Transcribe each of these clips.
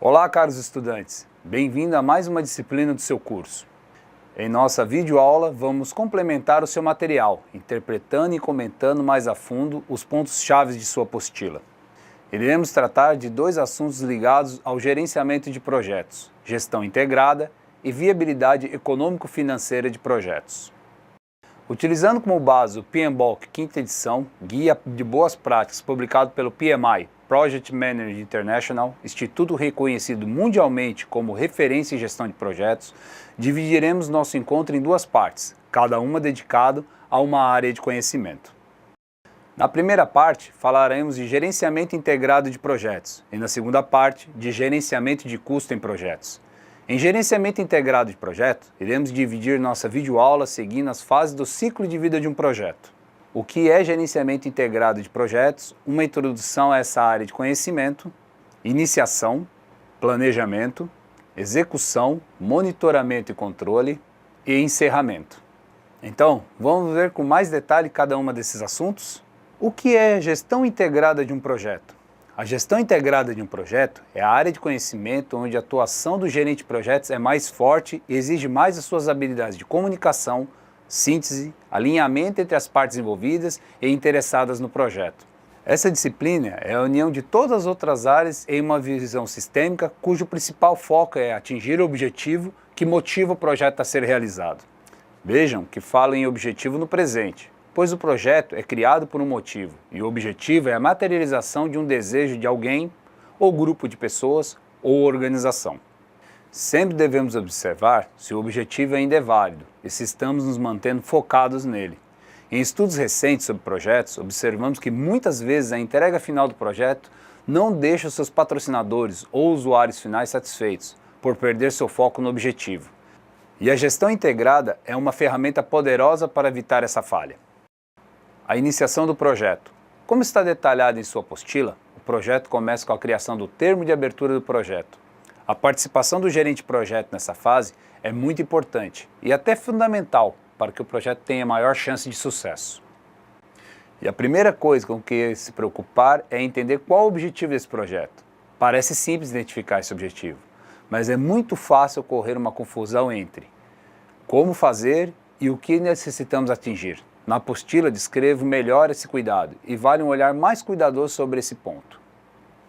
Olá, caros estudantes! Bem-vindo a mais uma disciplina do seu curso. Em nossa videoaula, vamos complementar o seu material, interpretando e comentando mais a fundo os pontos-chave de sua apostila. Iremos tratar de dois assuntos ligados ao gerenciamento de projetos, gestão integrada e viabilidade econômico-financeira de projetos. Utilizando como base o PMBOK 5ª edição, Guia de Boas Práticas, publicado pelo PMI, Project Manager International, instituto reconhecido mundialmente como referência em gestão de projetos, dividiremos nosso encontro em duas partes, cada uma dedicada a uma área de conhecimento. Na primeira parte, falaremos de gerenciamento integrado de projetos e na segunda parte, de gerenciamento de custo em projetos. Em gerenciamento integrado de projeto, iremos dividir nossa videoaula seguindo as fases do ciclo de vida de um projeto. O que é gerenciamento integrado de projetos, uma introdução a essa área de conhecimento, iniciação, planejamento, execução, monitoramento e controle e encerramento. Então, vamos ver com mais detalhe cada uma desses assuntos? O que é gestão integrada de um projeto? A gestão integrada de um projeto é a área de conhecimento onde a atuação do gerente de projetos é mais forte e exige mais as suas habilidades de comunicação, síntese, alinhamento entre as partes envolvidas e interessadas no projeto. Essa disciplina é a união de todas as outras áreas em uma visão sistêmica cujo principal foco é atingir o objetivo que motiva o projeto a ser realizado. Vejam que falo em objetivo no presente, pois o projeto é criado por um motivo e o objetivo é a materialização de um desejo de alguém, ou grupo de pessoas, ou organização. Sempre devemos observar se o objetivo ainda é válido e se estamos nos mantendo focados nele. Em estudos recentes sobre projetos, observamos que muitas vezes a entrega final do projeto não deixa os seus patrocinadores ou usuários finais satisfeitos, por perder seu foco no objetivo. E a gestão integrada é uma ferramenta poderosa para evitar essa falha. A iniciação do projeto. Como está detalhado em sua apostila, o projeto começa com a criação do termo de abertura do projeto. A participação do gerente de projeto nessa fase é muito importante e até fundamental para que o projeto tenha maior chance de sucesso. E a primeira coisa com que se preocupar é entender qual o objetivo desse projeto. Parece simples identificar esse objetivo, mas é muito fácil ocorrer uma confusão entre como fazer e o que necessitamos atingir. Na apostila descrevo melhor esse cuidado e vale um olhar mais cuidadoso sobre esse ponto.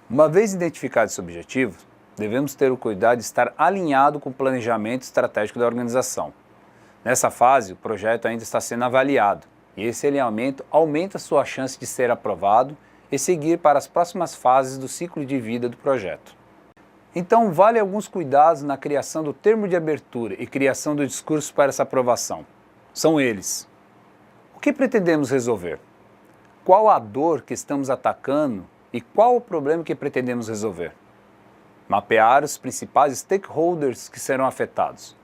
Uma vez identificado esse objetivo, devemos ter o cuidado de estar alinhado com o planejamento estratégico da organização. Nessa fase, o projeto ainda está sendo avaliado e esse alinhamento aumenta a sua chance de ser aprovado e seguir para as próximas fases do ciclo de vida do projeto. Então, vale alguns cuidados na criação do termo de abertura e criação do discurso para essa aprovação. São eles: o que pretendemos resolver? Qual a dor que estamos atacando e qual o problema que pretendemos resolver? Mapear os principais stakeholders que serão afetados.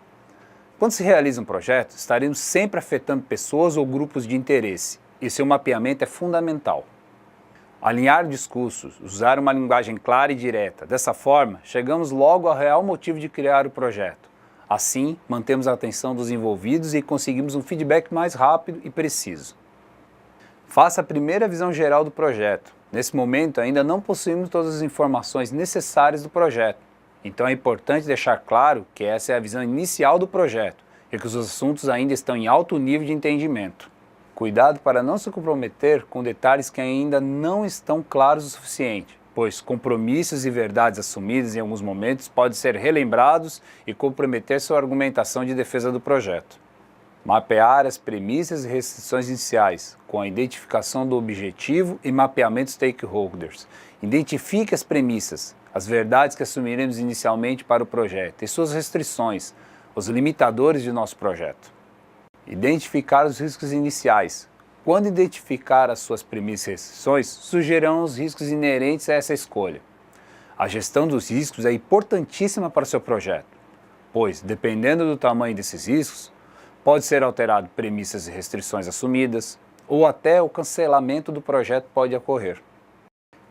Quando se realiza um projeto, estaremos sempre afetando pessoas ou grupos de interesse, e seu mapeamento é fundamental. Alinhar discursos, usar uma linguagem clara e direta. Dessa forma, chegamos logo ao real motivo de criar o projeto. Assim, mantemos a atenção dos envolvidos e conseguimos um feedback mais rápido e preciso. Faça a primeira visão geral do projeto. Nesse momento, ainda não possuímos todas as informações necessárias do projeto. Então é importante deixar claro que essa é a visão inicial do projeto e que os assuntos ainda estão em alto nível de entendimento. Cuidado para não se comprometer com detalhes que ainda não estão claros o suficiente, pois compromissos e verdades assumidas em alguns momentos podem ser relembrados e comprometer sua argumentação de defesa do projeto. Mapear as premissas e restrições iniciais, com a identificação do objetivo e mapeamento stakeholders. Identifique as premissas, as verdades que assumiremos inicialmente para o projeto e suas restrições, os limitadores de nosso projeto. Identificar os riscos iniciais. Quando identificar as suas premissas e restrições, surgirão os riscos inerentes a essa escolha. A gestão dos riscos é importantíssima para o seu projeto, pois, dependendo do tamanho desses riscos, pode ser alterado premissas e restrições assumidas, ou até o cancelamento do projeto pode ocorrer.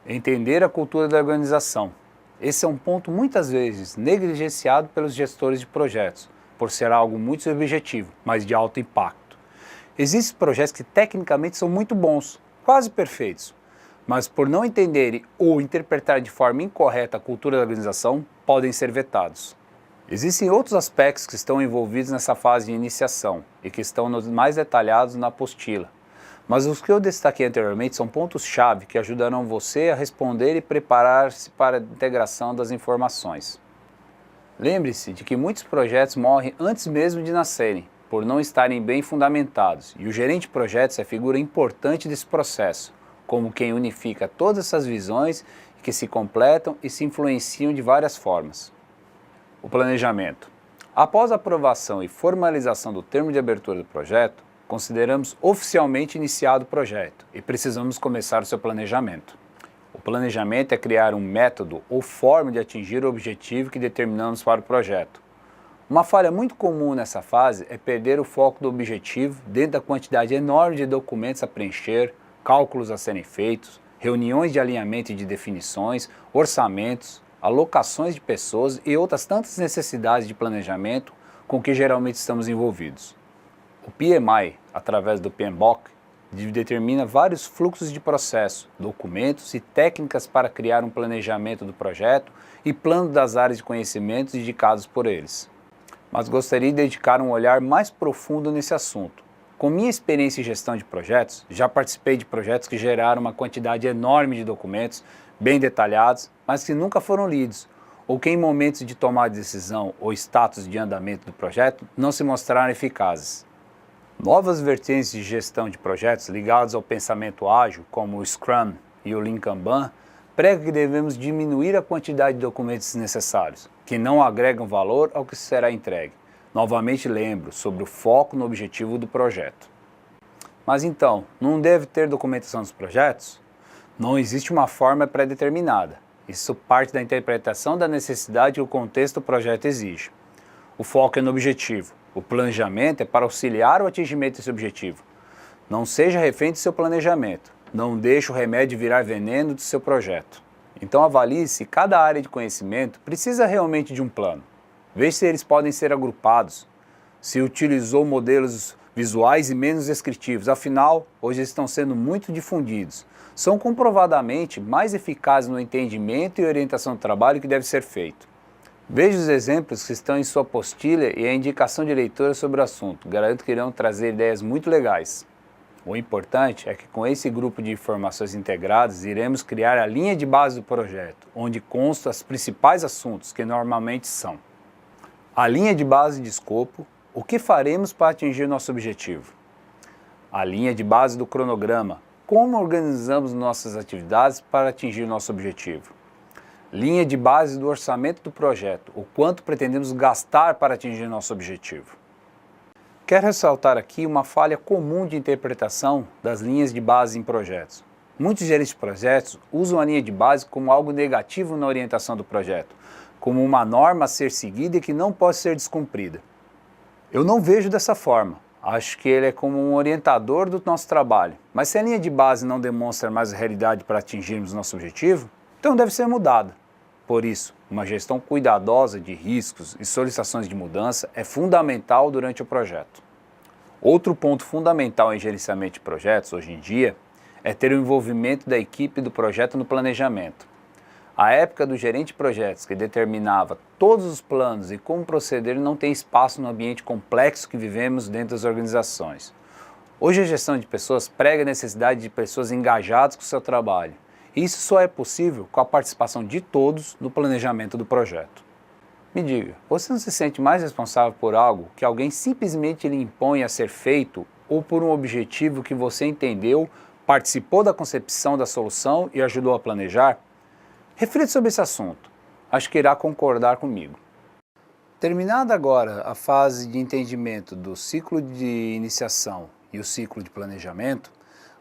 Entender a cultura da organização. Esse é um ponto muitas vezes negligenciado pelos gestores de projetos, por ser algo muito subjetivo, mas de alto impacto. Existem projetos que tecnicamente são muito bons, quase perfeitos, mas por não entenderem ou interpretar de forma incorreta a cultura da organização, podem ser vetados. Existem outros aspectos que estão envolvidos nessa fase de iniciação e que estão mais detalhados na apostila. Mas os que eu destaquei anteriormente são pontos-chave que ajudarão você a responder e preparar-se para a integração das informações. Lembre-se de que muitos projetos morrem antes mesmo de nascerem, por não estarem bem fundamentados, e o gerente de projetos é figura importante desse processo, como quem unifica todas essas visões que se completam e se influenciam de várias formas. O planejamento. Após a aprovação e formalização do termo de abertura do projeto, consideramos oficialmente iniciado o projeto e precisamos começar o seu planejamento. O planejamento é criar um método ou forma de atingir o objetivo que determinamos para o projeto. Uma falha muito comum nessa fase é perder o foco do objetivo dentro da quantidade enorme de documentos a preencher, cálculos a serem feitos, reuniões de alinhamento e de definições, orçamentos, alocações de pessoas e outras tantas necessidades de planejamento com que geralmente estamos envolvidos. O PMI, através do PMBOK, determina vários fluxos de processo, documentos e técnicas para criar um planejamento do projeto e plano das áreas de conhecimentos indicados por eles. Mas gostaria de dedicar um olhar mais profundo nesse assunto. Com minha experiência em gestão de projetos, já participei de projetos que geraram uma quantidade enorme de documentos, bem detalhados, mas que nunca foram lidos, ou que em momentos de tomar decisão ou status de andamento do projeto não se mostraram eficazes. Novas vertentes de gestão de projetos ligados ao pensamento ágil, como o Scrum e o Lean Kanban, pregam que devemos diminuir a quantidade de documentos desnecessários, que não agregam valor ao que será entregue. Novamente lembro sobre o foco no objetivo do projeto. Mas então, não deve ter documentação dos projetos? Não existe uma forma pré-determinada. Isso parte da interpretação da necessidade que o contexto do projeto exige. O foco é no objetivo. O planejamento é para auxiliar o atingimento desse objetivo. Não seja refém do seu planejamento. Não deixe o remédio virar veneno do seu projeto. Então avalie se cada área de conhecimento precisa realmente de um plano. Veja se eles podem ser agrupados. Se utilizou modelos visuais e menos descritivos. Afinal, hoje estão sendo muito difundidos. São comprovadamente mais eficazes no entendimento e orientação do trabalho que deve ser feito. Veja os exemplos que estão em sua apostila e a indicação de leitura sobre o assunto. Garanto que irão trazer ideias muito legais. O importante é que com esse grupo de informações integradas iremos criar a linha de base do projeto, onde constam os principais assuntos que normalmente são: a linha de base de escopo, o que faremos para atingir nosso objetivo; a linha de base do cronograma, como organizamos nossas atividades para atingir nosso objetivo; linha de base do orçamento do projeto, o quanto pretendemos gastar para atingir nosso objetivo. Quero ressaltar aqui uma falha comum de interpretação das linhas de base em projetos. Muitos gerentes de projetos usam a linha de base como algo negativo na orientação do projeto, como uma norma a ser seguida e que não pode ser descumprida. Eu não vejo dessa forma. Acho que ele é como um orientador do nosso trabalho. Mas se a linha de base não demonstra mais a realidade para atingirmos nosso objetivo, então deve ser mudada. Por isso, uma gestão cuidadosa de riscos e solicitações de mudança é fundamental durante o projeto. Outro ponto fundamental em gerenciamento de projetos hoje em dia é ter o envolvimento da equipe do projeto no planejamento. A época do gerente de projetos, que determinava todos os planos e como proceder, não tem espaço no ambiente complexo que vivemos dentro das organizações. Hoje a gestão de pessoas prega a necessidade de pessoas engajadas com o seu trabalho. Isso só é possível com a participação de todos no planejamento do projeto. Me diga, você não se sente mais responsável por algo que alguém simplesmente lhe impõe a ser feito ou por um objetivo que você entendeu, participou da concepção da solução e ajudou a planejar? Reflita sobre esse assunto. Acho que irá concordar comigo. Terminada agora a fase de entendimento do ciclo de iniciação e o ciclo de planejamento,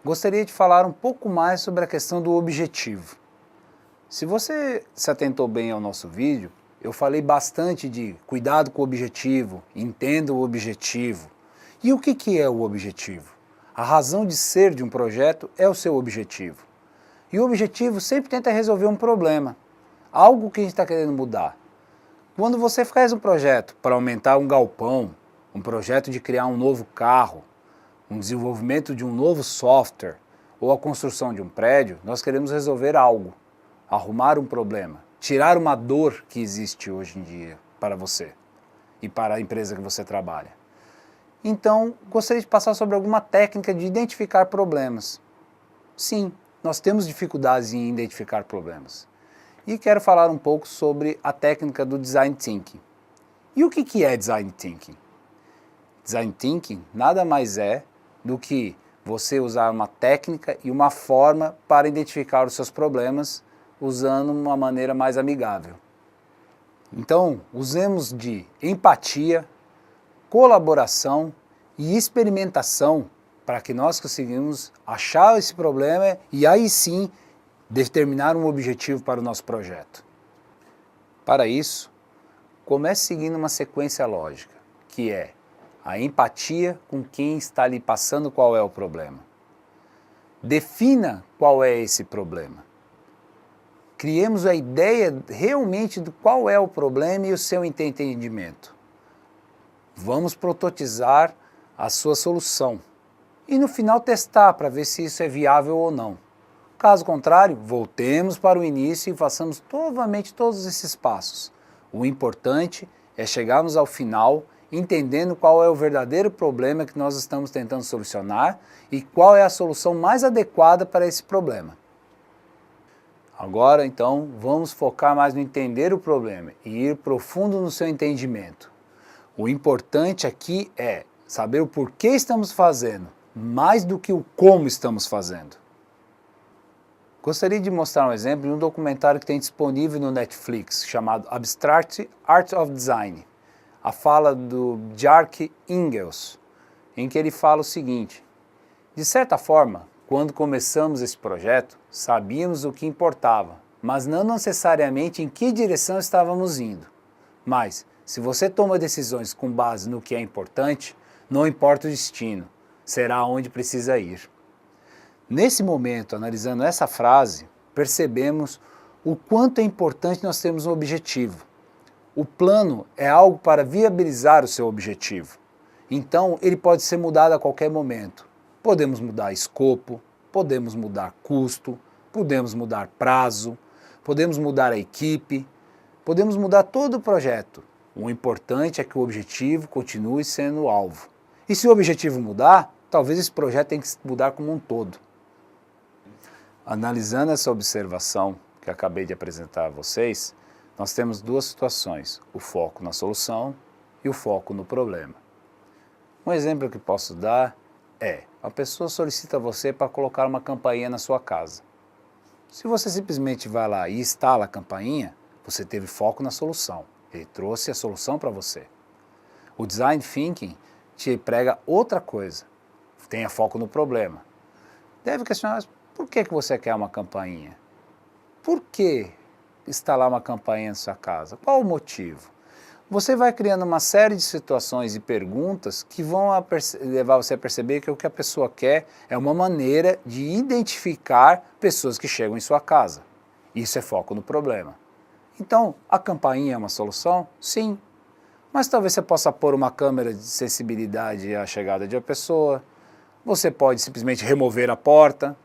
gostaria de falar um pouco mais sobre a questão do objetivo. Se você se atentou bem ao nosso vídeo, eu falei bastante de cuidado com o objetivo, entenda o objetivo. E o que é o objetivo? A razão de ser de um projeto é o seu objetivo. E o objetivo sempre tenta resolver um problema, algo que a gente está querendo mudar. Quando você faz um projeto para aumentar um galpão, um projeto de criar um novo carro, um desenvolvimento de um novo software ou a construção de um prédio, nós queremos resolver algo, arrumar um problema, tirar uma dor que existe hoje em dia para você e para a empresa que você trabalha. Então, gostaria de passar sobre alguma técnica de identificar problemas. Sim, nós temos dificuldades em identificar problemas. E quero falar um pouco sobre a técnica do Design Thinking. E o que é Design Thinking? Design Thinking nada mais é do que você usar uma técnica e uma forma para identificar os seus problemas usando uma maneira mais amigável. Então, usemos de empatia, colaboração e experimentação para que nós conseguimos achar esse problema e aí sim determinar um objetivo para o nosso projeto. Para isso, comece seguindo uma sequência lógica, que é a empatia com quem está lhe passando qual é o problema. Defina qual é esse problema. Criemos a ideia realmente de qual é o problema e o seu entendimento. Vamos prototizar a sua solução e no final testar para ver se isso é viável ou não. Caso contrário, voltemos para o início e façamos novamente todos esses passos. O importante é chegarmos ao final entendendo qual é o verdadeiro problema que nós estamos tentando solucionar e qual é a solução mais adequada para esse problema. Agora, então, vamos focar mais no entender o problema e ir profundo no seu entendimento. O importante aqui é saber o porquê estamos fazendo, mais do que o como estamos fazendo. Gostaria de mostrar um exemplo de um documentário que tem disponível no Netflix, chamado Abstract Art of Design. A fala do Bjarke Ingels, em que ele fala o seguinte: de certa forma, quando começamos esse projeto, sabíamos o que importava, mas não necessariamente em que direção estávamos indo. Mas, se você toma decisões com base no que é importante, não importa o destino, será onde precisa ir. Nesse momento, analisando essa frase, percebemos o quanto é importante nós termos um objetivo. O plano é algo para viabilizar o seu objetivo. Então, ele pode ser mudado a qualquer momento. Podemos mudar escopo, podemos mudar custo, podemos mudar prazo, podemos mudar a equipe, podemos mudar todo o projeto. O importante é que o objetivo continue sendo o alvo. E se o objetivo mudar, talvez esse projeto tenha que mudar como um todo. Analisando essa observação que acabei de apresentar a vocês, nós temos duas situações, o foco na solução e o foco no problema. Um exemplo que posso dar é, a pessoa solicita você para colocar uma campainha na sua casa. Se você simplesmente vai lá e instala a campainha, você teve foco na solução, ele trouxe a solução para você. O Design Thinking te prega outra coisa, tenha foco no problema. Deve questionar, por que você quer uma campainha? Por que instalar uma campainha na sua casa? Qual o motivo? Você vai criando uma série de situações e perguntas que vão levar você a perceber que o que a pessoa quer é uma maneira de identificar pessoas que chegam em sua casa. Isso é foco no problema. Então, a campainha é uma solução? Sim. Mas talvez você possa pôr uma câmera de sensibilidade à chegada de uma pessoa, você pode simplesmente remover a porta,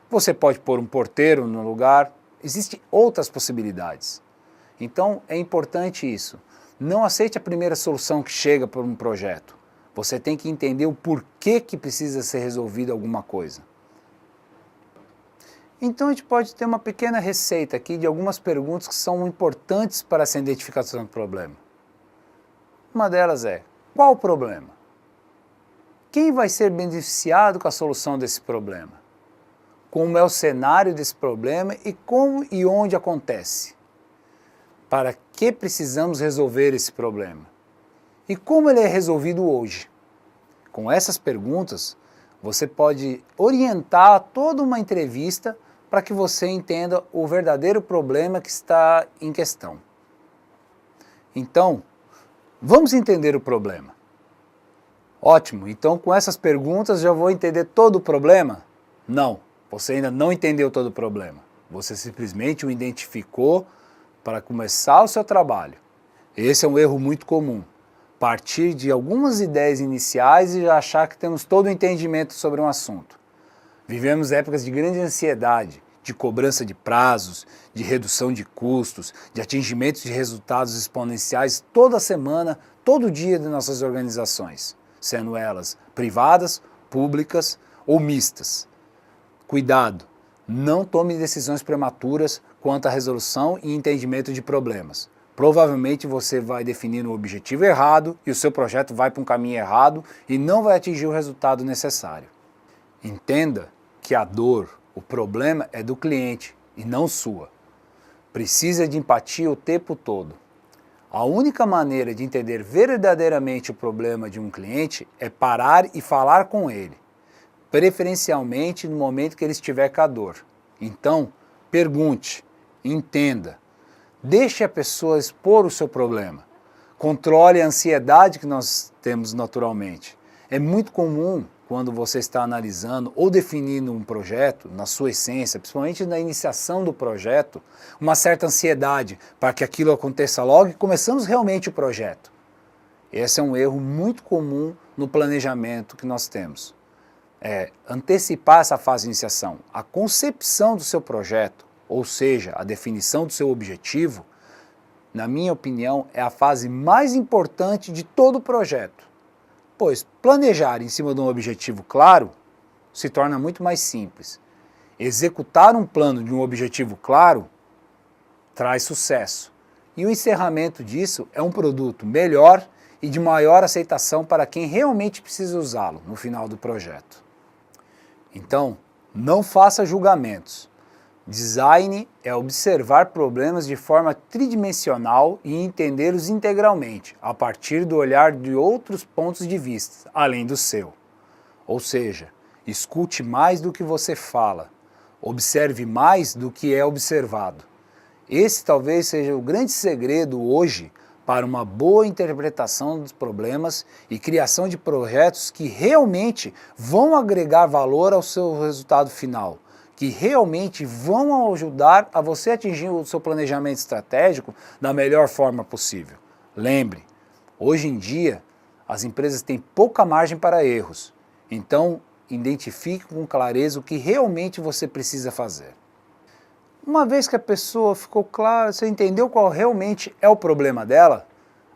você pode pôr um porteiro no lugar. Existem outras possibilidades. Então, é importante isso. Não aceite a primeira solução que chega por um projeto. Você tem que entender o porquê que precisa ser resolvida alguma coisa. Então, a gente pode ter uma pequena receita aqui de algumas perguntas que são importantes para essa identificação do problema. Uma delas é, qual o problema? Quem vai ser beneficiado com a solução desse problema? Como é o cenário desse problema e como e onde acontece? Para que precisamos resolver esse problema? E como ele é resolvido hoje? Com essas perguntas, você pode orientar toda uma entrevista para que você entenda o verdadeiro problema que está em questão. Então, vamos entender o problema. Ótimo, então com essas perguntas já vou entender todo o problema? Não. Você ainda não entendeu todo o problema. Você simplesmente o identificou para começar o seu trabalho. Esse é um erro muito comum. Partir de algumas ideias iniciais e já achar que temos todo o entendimento sobre um assunto. Vivemos épocas de grande ansiedade, de cobrança de prazos, de redução de custos, de atingimento de resultados exponenciais toda semana, todo dia de nossas organizações, sendo elas privadas, públicas ou mistas. Cuidado, não tome decisões prematuras quanto à resolução e entendimento de problemas. Provavelmente você vai definir um objetivo errado e o seu projeto vai para um caminho errado e não vai atingir o resultado necessário. Entenda que a dor, o problema é do cliente e não sua. Precisa de empatia o tempo todo. A única maneira de entender verdadeiramente o problema de um cliente é parar e falar com ele, preferencialmente no momento que ele estiver com a dor. Então, pergunte, entenda, deixe a pessoa expor o seu problema. Controle a ansiedade que nós temos naturalmente. É muito comum, quando você está analisando ou definindo um projeto, na sua essência, principalmente na iniciação do projeto, uma certa ansiedade para que aquilo aconteça logo e começamos realmente o projeto. Esse é um erro muito comum no planejamento que nós temos. Antecipar essa fase de iniciação. A concepção do seu projeto, ou seja, a definição do seu objetivo, na minha opinião, é a fase mais importante de todo o projeto. Pois planejar em cima de um objetivo claro se torna muito mais simples. Executar um plano de um objetivo claro traz sucesso. E o encerramento disso é um produto melhor e de maior aceitação para quem realmente precisa usá-lo no final do projeto. Então, não faça julgamentos. Design é observar problemas de forma tridimensional e entendê-los integralmente, a partir do olhar de outros pontos de vista, além do seu. Ou seja, escute mais do que você fala, observe mais do que é observado. Esse talvez seja o grande segredo hoje para uma boa interpretação dos problemas e criação de projetos que realmente vão agregar valor ao seu resultado final, que realmente vão ajudar a você atingir o seu planejamento estratégico da melhor forma possível. Lembre, hoje em dia as empresas têm pouca margem para erros, então identifique com clareza o que realmente você precisa fazer. Uma vez que a pessoa ficou clara, você entendeu qual realmente é o problema dela,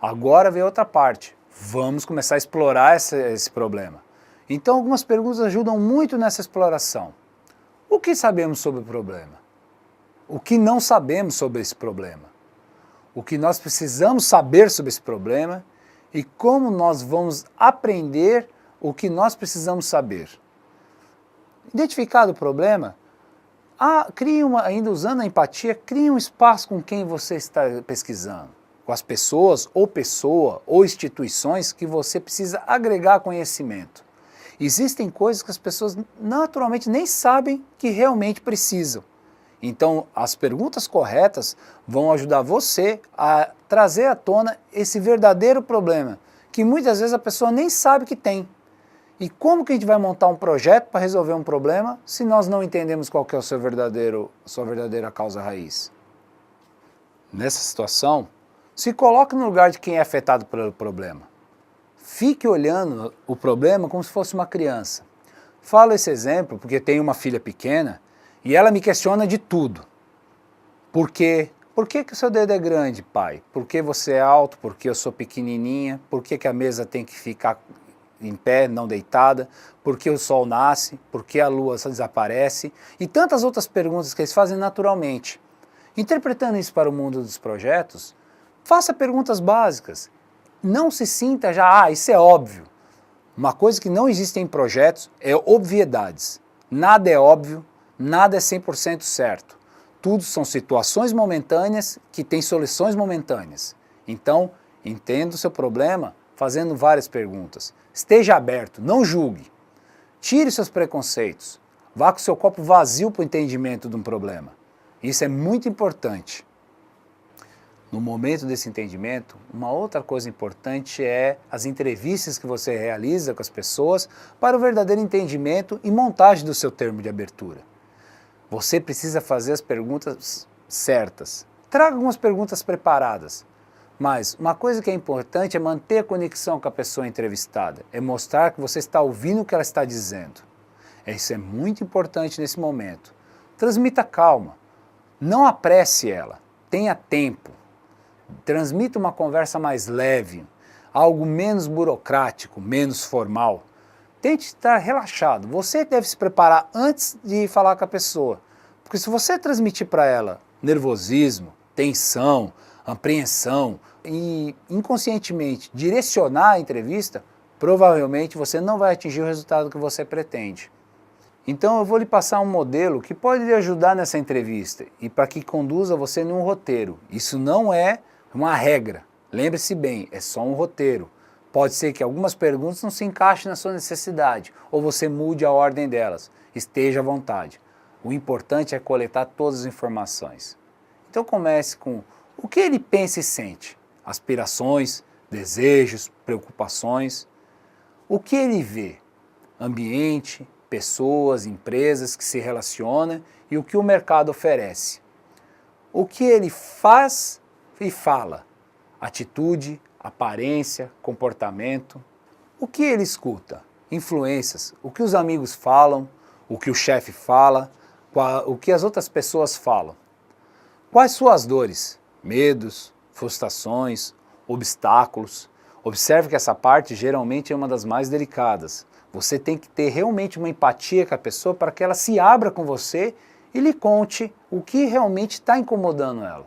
agora vem outra parte. Vamos começar a explorar esse problema. Então algumas perguntas ajudam muito nessa exploração. O que sabemos sobre o problema? O que não sabemos sobre esse problema? O que nós precisamos saber sobre esse problema e como nós vamos aprender o que nós precisamos saber. Identificado o problema, ainda usando a empatia, crie um espaço com quem você está pesquisando, com as pessoas ou instituições que você precisa agregar conhecimento. Existem coisas que as pessoas naturalmente nem sabem que realmente precisam. Então, as perguntas corretas vão ajudar você a trazer à tona esse verdadeiro problema, que muitas vezes a pessoa nem sabe que tem. E como que a gente vai montar um projeto para resolver um problema se nós não entendemos qual que é a sua verdadeira causa raiz? Nessa situação, se coloque no lugar de quem é afetado pelo problema. Fique olhando o problema como se fosse uma criança. Falo esse exemplo porque tenho uma filha pequena e ela me questiona de tudo. Por quê? Por que o seu dedo é grande, pai? Por que você é alto? Por que eu sou pequenininha? Por que a mesa tem que ficar em pé, não deitada? Por que o sol nasce? Por que a lua desaparece? E tantas outras perguntas que eles fazem naturalmente. Interpretando isso para o mundo dos projetos, faça perguntas básicas. Não se sinta já, isso é óbvio. Uma coisa que não existe em projetos é obviedades. Nada é óbvio, nada é 100% certo. Tudo são situações momentâneas que têm soluções momentâneas. Então, entenda o seu problema fazendo várias perguntas. Esteja aberto, não julgue. Tire seus preconceitos. Vá com o seu copo vazio para o entendimento de um problema. Isso é muito importante. No momento desse entendimento, uma outra coisa importante é as entrevistas que você realiza com as pessoas para o verdadeiro entendimento e montagem do seu termo de abertura. Você precisa fazer as perguntas certas. Traga algumas perguntas preparadas. Mas uma coisa que é importante é manter a conexão com a pessoa entrevistada, é mostrar que você está ouvindo o que ela está dizendo. Isso é muito importante nesse momento. Transmita calma, não apresse ela, tenha tempo. Transmita uma conversa mais leve, algo menos burocrático, menos formal. Tente estar relaxado. Você deve se preparar antes de falar com a pessoa. Porque se você transmitir para ela nervosismo, tensão, apreensão e inconscientemente direcionar a entrevista, provavelmente você não vai atingir o resultado que você pretende. Então eu vou lhe passar um modelo que pode lhe ajudar nessa entrevista e para que conduza você num roteiro. Isso não é uma regra. Lembre-se bem, é só um roteiro. Pode ser que algumas perguntas não se encaixem na sua necessidade ou você mude a ordem delas. Esteja à vontade. O importante é coletar todas as informações. Então comece com o que ele pensa e sente. Aspirações, desejos, preocupações. O que ele vê? Ambiente, pessoas, empresas que se relacionam e o que o mercado oferece. O que ele faz e fala. Atitude, aparência, comportamento. O que ele escuta? Influências, o que os amigos falam, o que o chefe fala, o que as outras pessoas falam. Quais suas dores? Medos, frustrações, obstáculos. Observe que essa parte geralmente é uma das mais delicadas. Você tem que ter realmente uma empatia com a pessoa para que ela se abra com você e lhe conte o que realmente está incomodando ela.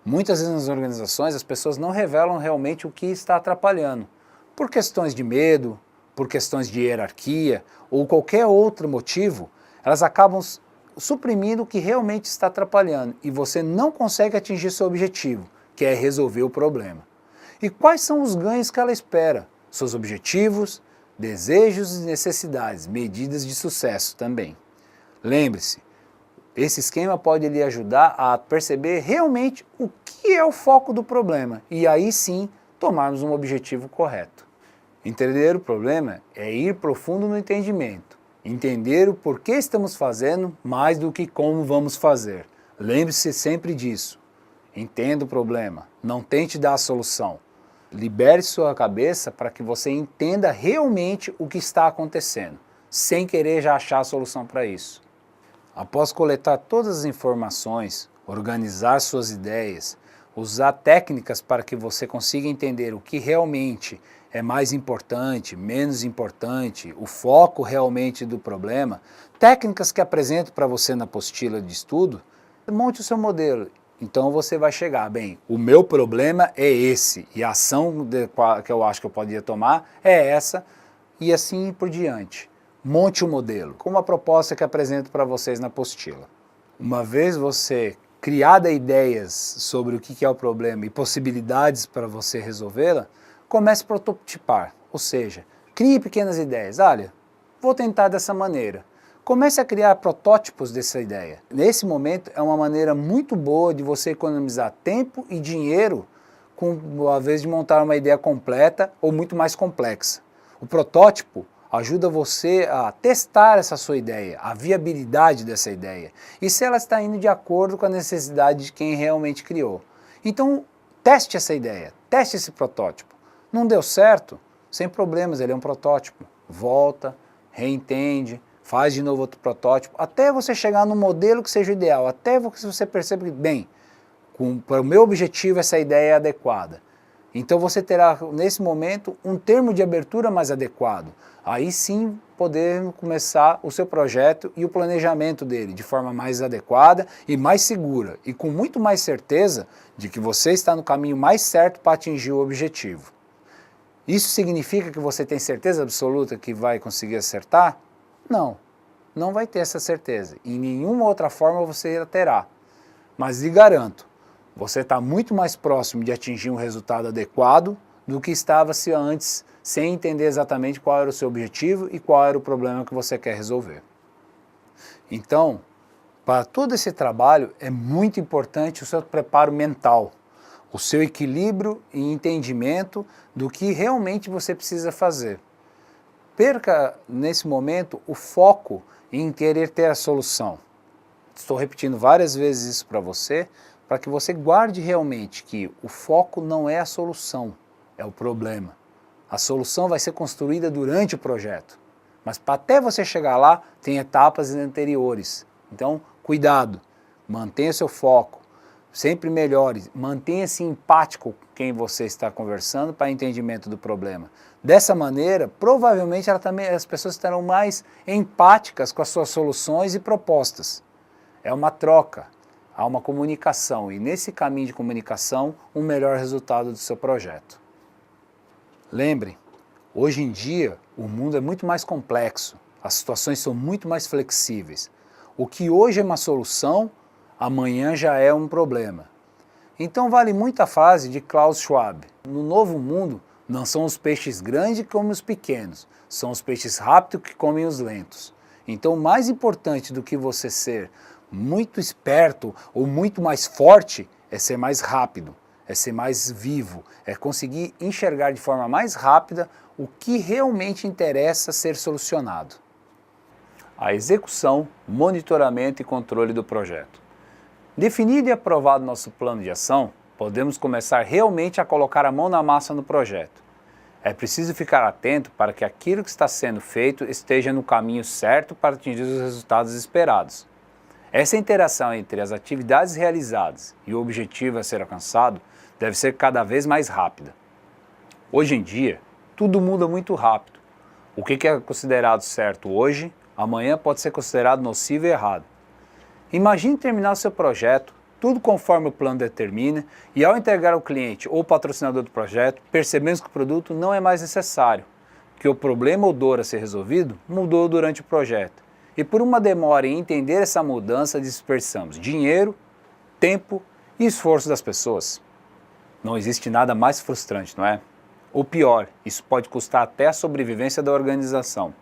Muitas vezes nas organizações as pessoas não revelam realmente o que está atrapalhando. Por questões de medo, por questões de hierarquia ou qualquer outro motivo, elas acabam suprimindo o que realmente está atrapalhando e você não consegue atingir seu objetivo, que é resolver o problema. E quais são os ganhos que ela espera? Seus objetivos, desejos e necessidades, medidas de sucesso também. Lembre-se, esse esquema pode lhe ajudar a perceber realmente o que é o foco do problema e aí sim tomarmos um objetivo correto. Entender o problema é ir profundo no entendimento, entender o porquê estamos fazendo mais do que como vamos fazer. Lembre-se sempre disso. Entenda o problema, não tente dar a solução. Libere sua cabeça para que você entenda realmente o que está acontecendo, sem querer já achar a solução para isso. Após coletar todas as informações, organizar suas ideias, usar técnicas para que você consiga entender o que realmente é mais importante, menos importante, o foco realmente do problema, técnicas que apresento para você na apostila de estudo, monte o seu modelo. Então você vai chegar, bem, o meu problema é esse, e a ação que eu acho que eu poderia tomar é essa, e assim por diante. Monte o modelo, com uma proposta que apresento para vocês na apostila. Uma vez você criada ideias sobre o que é o problema e possibilidades para você resolvê-la, comece a prototipar, ou seja, crie pequenas ideias. Olha, vou tentar dessa maneira. Comece a criar protótipos dessa ideia. Nesse momento é uma maneira muito boa de você economizar tempo e dinheiro ao invés de montar uma ideia completa ou muito mais complexa. O protótipo ajuda você a testar essa sua ideia, a viabilidade dessa ideia e se ela está indo de acordo com a necessidade de quem realmente criou. Então teste essa ideia, teste esse protótipo. Não deu certo? Sem problemas, ele é um protótipo. Volta, reentende, faz de novo outro protótipo, até você chegar no modelo que seja o ideal, até você percebe que, bem, para o meu objetivo essa ideia é adequada. Então você terá, nesse momento, um termo de abertura mais adequado. Aí sim poder começar o seu projeto e o planejamento dele de forma mais adequada e mais segura, e com muito mais certeza de que você está no caminho mais certo para atingir o objetivo. Isso significa que você tem certeza absoluta que vai conseguir acertar? Não, não vai ter essa certeza. Em nenhuma outra forma você a terá. Mas lhe garanto, você está muito mais próximo de atingir um resultado adequado do que estava se antes, sem entender exatamente qual era o seu objetivo e qual era o problema que você quer resolver. Então, para todo esse trabalho é muito importante o seu preparo mental, o seu equilíbrio e entendimento do que realmente você precisa fazer. Perca, nesse momento, o foco em querer ter a solução. Estou repetindo várias vezes isso para que você guarde realmente que o foco não é a solução, é o problema. A solução vai ser construída durante o projeto, mas até você chegar lá, tem etapas anteriores. Então, Cuidado, mantenha seu foco, sempre melhore, mantenha-se empático com quem você está conversando para entendimento do problema. Dessa maneira, provavelmente as pessoas estarão mais empáticas com as suas soluções e propostas. É uma troca, há uma comunicação e nesse caminho de comunicação, um melhor resultado do seu projeto. Lembrem, hoje em dia o mundo é muito mais complexo, as situações são muito mais flexíveis. O que hoje é uma solução, amanhã já é um problema. Então vale muito a frase de Klaus Schwab: no novo mundo não são os peixes grandes que comem os pequenos, são os peixes rápidos que comem os lentos. Então mais importante do que você ser muito esperto ou muito mais forte é ser mais rápido, é ser mais vivo, é conseguir enxergar de forma mais rápida o que realmente interessa ser solucionado. A execução, monitoramento e controle do projeto. Definido e aprovado nosso plano de ação, podemos começar realmente a colocar a mão na massa no projeto. É preciso ficar atento para que aquilo que está sendo feito esteja no caminho certo para atingir os resultados esperados. Essa interação entre as atividades realizadas e o objetivo a ser alcançado deve ser cada vez mais rápida. Hoje em dia, tudo muda muito rápido. O que é considerado certo hoje, amanhã pode ser considerado nocivo e errado. Imagine terminar o seu projeto, tudo conforme o plano determina, e ao entregar ao cliente ou patrocinador do projeto, percebemos que o produto não é mais necessário, que o problema ou dor a ser resolvido mudou durante o projeto. E por uma demora em entender essa mudança, dispersamos dinheiro, tempo e esforço das pessoas. Não existe nada mais frustrante, não é? Ou pior, isso pode custar até a sobrevivência da organização.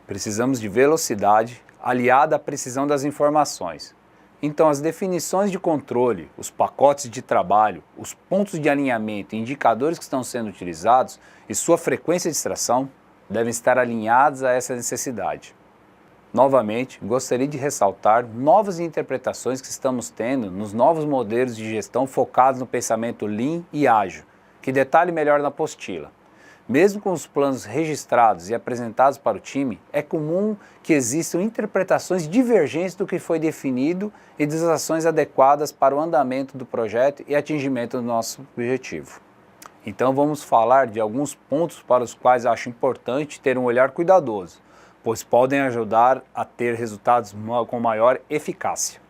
Precisamos de velocidade, aliada à precisão das informações. Então, as definições de controle, os pacotes de trabalho, os pontos de alinhamento e indicadores que estão sendo utilizados e sua frequência de extração devem estar alinhados a essa necessidade. Novamente, gostaria de ressaltar novas interpretações que estamos tendo nos novos modelos de gestão focados no pensamento Lean e ágil, que detalhe melhor na apostila. Mesmo com os planos registrados e apresentados para o time, é comum que existam interpretações divergentes do que foi definido e das ações adequadas para o andamento do projeto e atingimento do nosso objetivo. Então vamos falar de alguns pontos para os quais acho importante ter um olhar cuidadoso, pois podem ajudar a ter resultados com maior eficácia.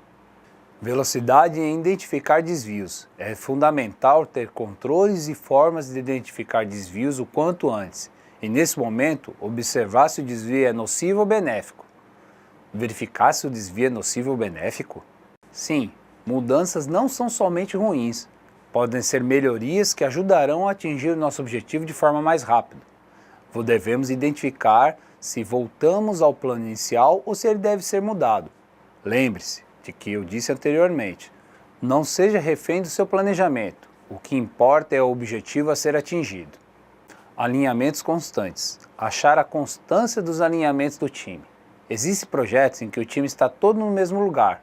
Velocidade em identificar desvios. É fundamental ter controles e formas de identificar desvios o quanto antes, e nesse momento observar se o desvio é nocivo ou benéfico. Verificar se o desvio é nocivo ou benéfico? Sim, mudanças não são somente ruins, podem ser melhorias que ajudarão a atingir o nosso objetivo de forma mais rápida. Devemos identificar se voltamos ao plano inicial ou se ele deve ser mudado. Lembre-se de que eu disse anteriormente, não seja refém do seu planejamento, o que importa é o objetivo a ser atingido. Alinhamentos constantes. Achar a constância dos alinhamentos do time. Existem projetos em que o time está todo no mesmo lugar,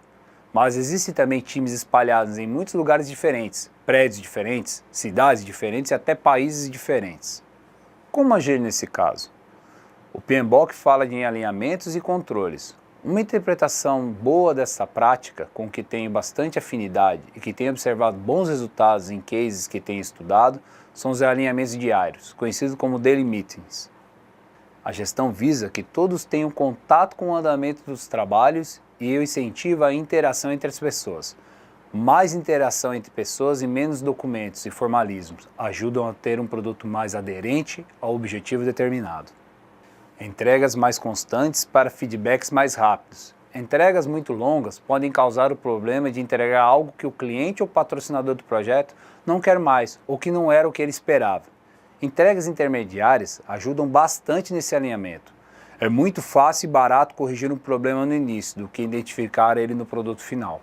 mas existem também times espalhados em muitos lugares diferentes, prédios diferentes, cidades diferentes e até países diferentes. Como agir nesse caso? O PMBOK fala de alinhamentos e controles. Uma interpretação boa dessa prática, com que tenho bastante afinidade e que tenho observado bons resultados em cases que tenho estudado, são os alinhamentos diários, conhecidos como Daily Meetings. A gestão visa que todos tenham contato com o andamento dos trabalhos e incentiva a interação entre as pessoas. Mais interação entre pessoas e menos documentos e formalismos ajudam a ter um produto mais aderente ao objetivo determinado. Entregas mais constantes para feedbacks mais rápidos. Entregas muito longas podem causar o problema de entregar algo que o cliente ou patrocinador do projeto não quer mais ou que não era o que ele esperava. Entregas intermediárias ajudam bastante nesse alinhamento. É muito fácil e barato corrigir um problema no início do que identificar ele no produto final.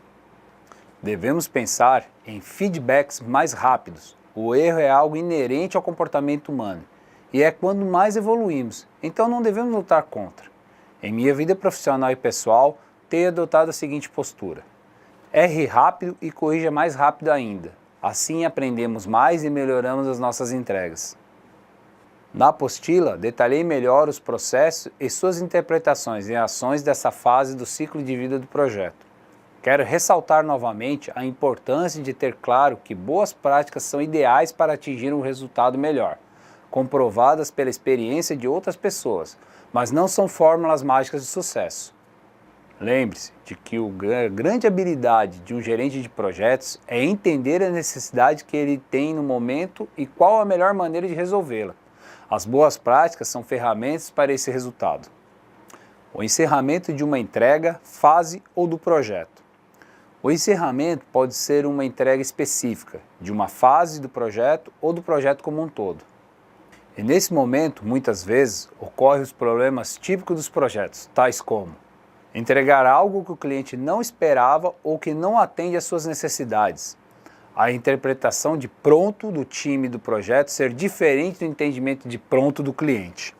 Devemos pensar em feedbacks mais rápidos. O erro é algo inerente ao comportamento humano. E é quando mais evoluímos, então não devemos lutar contra. Em minha vida profissional e pessoal, tenho adotado a seguinte postura. Erre rápido e corrija mais rápido ainda. Assim aprendemos mais e melhoramos as nossas entregas. Na apostila, detalhei melhor os processos e suas interpretações e ações dessa fase do ciclo de vida do projeto. Quero ressaltar novamente a importância de ter claro que boas práticas são ideais para atingir um resultado melhor, comprovadas pela experiência de outras pessoas, mas não são fórmulas mágicas de sucesso. Lembre-se de que a grande habilidade de um gerente de projetos é entender a necessidade que ele tem no momento e qual a melhor maneira de resolvê-la. As boas práticas são ferramentas para esse resultado. O encerramento de uma entrega, fase ou do projeto. O encerramento pode ser uma entrega específica, de uma fase do projeto ou do projeto como um todo. E nesse momento, muitas vezes, ocorrem os problemas típicos dos projetos, tais como entregar algo que o cliente não esperava ou que não atende às suas necessidades. A interpretação de pronto do time do projeto ser diferente do entendimento de pronto do cliente.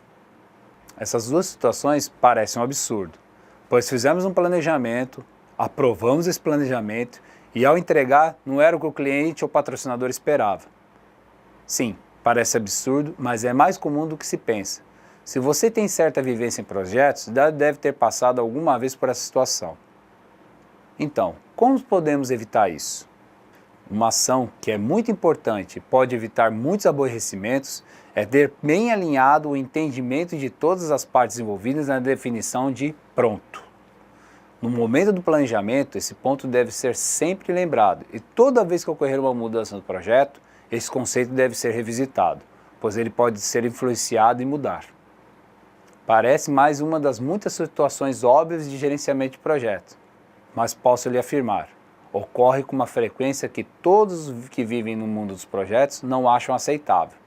Essas duas situações parecem um absurdo, pois fizemos um planejamento, aprovamos esse planejamento e ao entregar não era o que o cliente ou patrocinador esperava. Sim, parece absurdo, mas é mais comum do que se pensa. Se você tem certa vivência em projetos, deve ter passado alguma vez por essa situação. Então, como podemos evitar isso? Uma ação que é muito importante e pode evitar muitos aborrecimentos é ter bem alinhado o entendimento de todas as partes envolvidas na definição de pronto. No momento do planejamento, esse ponto deve ser sempre lembrado e toda vez que ocorrer uma mudança no projeto, esse conceito deve ser revisitado, pois ele pode ser influenciado e mudar. Parece mais uma das muitas situações óbvias de gerenciamento de projeto, mas posso lhe afirmar, ocorre com uma frequência que todos que vivem no mundo dos projetos não acham aceitável.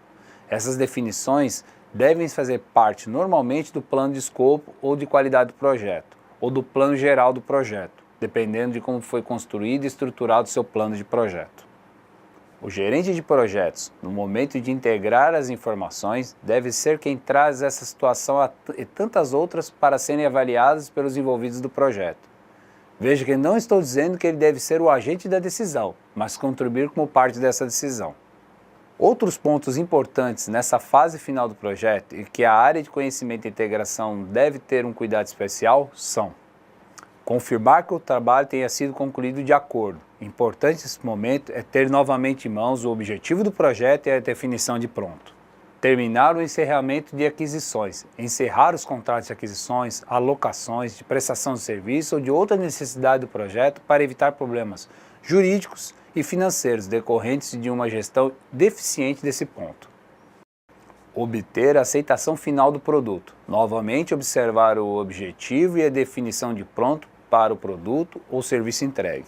Essas definições devem fazer parte normalmente do plano de escopo ou de qualidade do projeto, ou do plano geral do projeto, dependendo de como foi construído e estruturado o seu plano de projeto. O gerente de projetos, no momento de integrar as informações, deve ser quem traz essa situação e tantas outras para serem avaliadas pelos envolvidos do projeto. Veja que não estou dizendo que ele deve ser o agente da decisão, mas contribuir como parte dessa decisão. Outros pontos importantes nessa fase final do projeto e que a área de conhecimento e integração deve ter um cuidado especial são: confirmar que o trabalho tenha sido concluído de acordo. Importante nesse momento é ter novamente em mãos o objetivo do projeto e a definição de pronto. Terminar o encerramento de aquisições, encerrar os contratos de aquisições, alocações, de prestação de serviço ou de outra necessidade do projeto para evitar problemas jurídicos e financeiros decorrentes de uma gestão deficiente desse ponto. Obter a aceitação final do produto. Novamente observar o objetivo e a definição de pronto para o produto ou serviço entregue.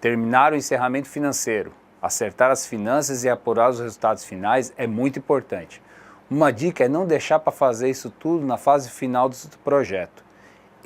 Terminar o encerramento financeiro. Acertar as finanças e apurar os resultados finais é muito importante. Uma dica é não deixar para fazer isso tudo na fase final do projeto.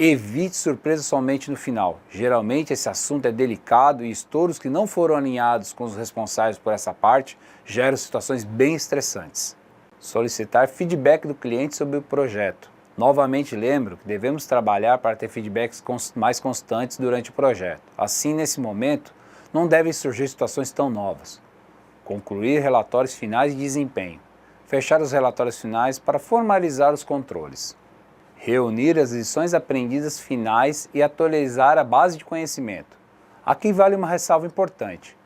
Evite surpresa somente no final. Geralmente esse assunto é delicado e estouros que não foram alinhados com os responsáveis por essa parte geram situações bem estressantes. Solicitar feedback do cliente sobre o projeto. Novamente lembro que devemos trabalhar para ter feedbacks mais constantes durante o projeto. Assim, nesse momento, não devem surgir situações tão novas. Concluir relatórios finais de desempenho. Fechar os relatórios finais para formalizar os controles. Reunir as lições aprendidas finais e atualizar a base de conhecimento. Aqui vale uma ressalva importante.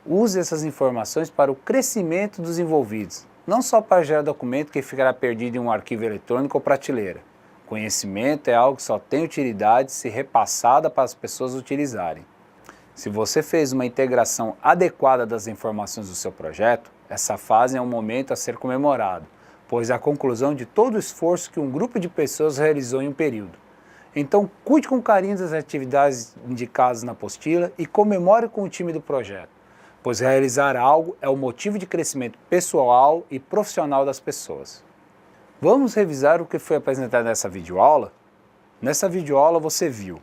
Use essas informações para o crescimento dos envolvidos, não só para gerar documento que ficará perdido em um arquivo eletrônico ou prateleira. Conhecimento é algo que só tem utilidade se repassada para as pessoas utilizarem. Se você fez uma integração adequada das informações do seu projeto, essa fase é um momento a ser comemorado, pois é a conclusão de todo o esforço que um grupo de pessoas realizou em um período. Então, cuide com carinho das atividades indicadas na apostila e comemore com o time do projeto, pois realizar algo é o motivo de crescimento pessoal e profissional das pessoas. Vamos revisar o que foi apresentado nessa videoaula? Nessa videoaula você viu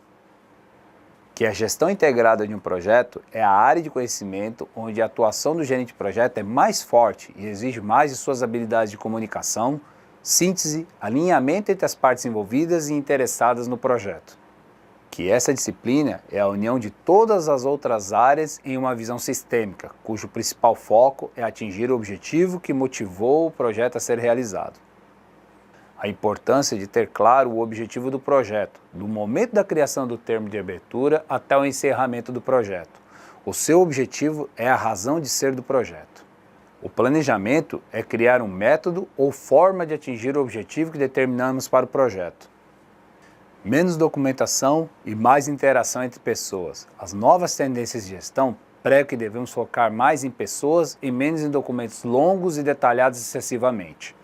que a gestão integrada de um projeto é a área de conhecimento onde a atuação do gerente de projeto é mais forte e exige mais de suas habilidades de comunicação, síntese, alinhamento entre as partes envolvidas e interessadas no projeto. Que essa disciplina é a união de todas as outras áreas em uma visão sistêmica, cujo principal foco é atingir o objetivo que motivou o projeto a ser realizado. A importância de ter claro o objetivo do projeto, do momento da criação do termo de abertura até o encerramento do projeto. O seu objetivo é a razão de ser do projeto. O planejamento é criar um método ou forma de atingir o objetivo que determinamos para o projeto. Menos documentação e mais interação entre pessoas. As novas tendências de gestão pregam que devemos focar mais em pessoas e menos em documentos longos e detalhados excessivamente.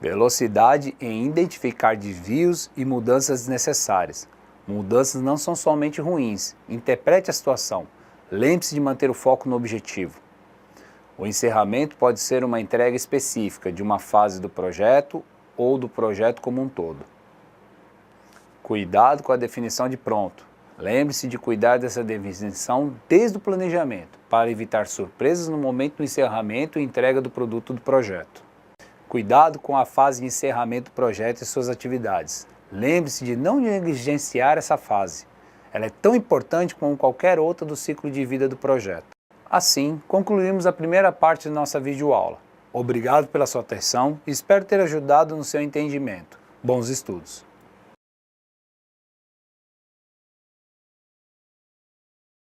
Velocidade em identificar desvios e mudanças desnecessárias. Mudanças não são somente ruins. Interprete a situação. Lembre-se de manter o foco no objetivo. O encerramento pode ser uma entrega específica de uma fase do projeto ou do projeto como um todo. Cuidado com a definição de pronto. Lembre-se de cuidar dessa definição desde o planejamento, para evitar surpresas no momento do encerramento e entrega do produto do projeto. Cuidado com a fase de encerramento do projeto e suas atividades. Lembre-se de não negligenciar essa fase. Ela é tão importante como qualquer outra do ciclo de vida do projeto. Assim, concluímos a primeira parte de nossa videoaula. Obrigado pela sua atenção e espero ter ajudado no seu entendimento. Bons estudos!